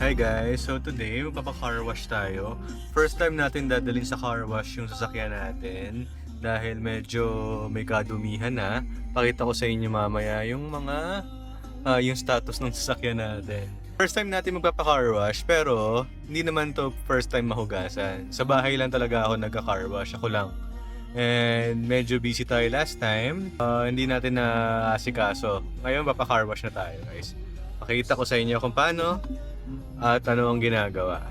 Hi guys! So today, magpapa-car wash tayo. First time natin dadalhin sa car wash yung sasakyan natin dahil medyo may kadumihan na. Pakita ko sa inyo mamaya yung mga yung status ng sasakyan natin. First time natin magpapa-car wash pero hindi naman to first time mahugasan. Sa bahay lang talaga ako nagka-car wash, ako lang. And medyo busy tayo last time. Hindi natin na asikaso. Ngayon papa-car wash na tayo guys. Pakita ko sa inyo kung paano at ano ang ginagawa.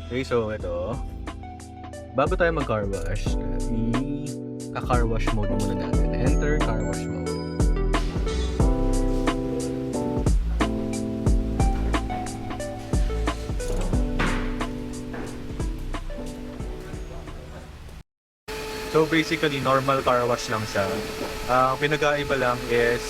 Okay, so ito. Bago tayo mag-car wash, i-car wash mode muna natin. Enter car wash mode. So basically, normal car wash lang siya. Ang pinag-aiba lang is,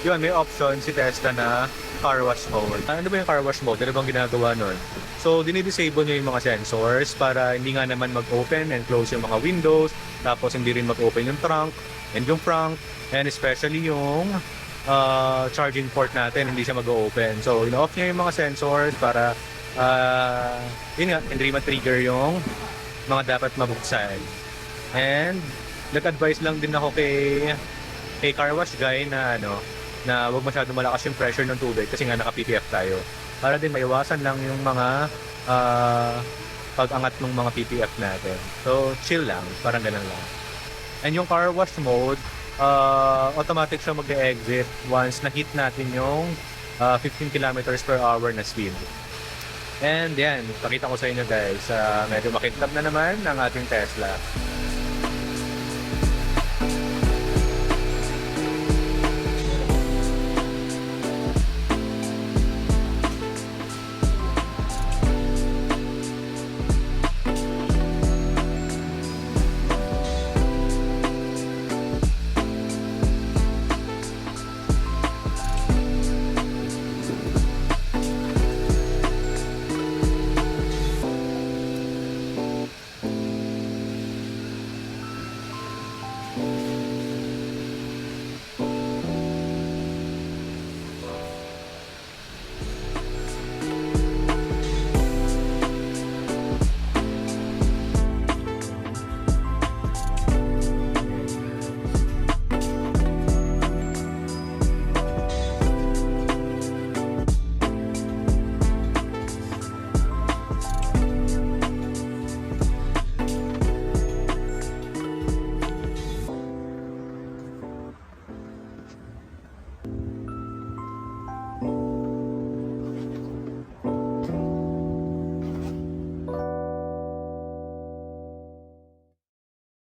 yun, may option si Tesla na car wash mode. Ano ba yung car wash mode? Ano bang ginagawa nun? So, dinidisable nyo yung mga sensors para hindi nga naman mag-open and close yung mga windows, tapos hindi rin mag-open yung trunk and yung front, and especially yung charging port natin, hindi siya mag-open. So, in-off nyo yung mga sensors para yun nga, hindi ma-trigger yung mga dapat mabuksan. And nag-advise lang din ako kay car wash guy na na wag masyadong malakas yung pressure ng tubig kasi nga naka-PPF tayo. Para din maiwasan lang yung mga pag-angat ng mga PPF natin. So, chill lang. Parang ganun lang. And yung car wash mode, automatic siya mag-exit once na-hit natin yung 15 kilometers per hour na speed. And yan, pakita ko sa inyo guys, medyo makintab na naman ng ating Tesla.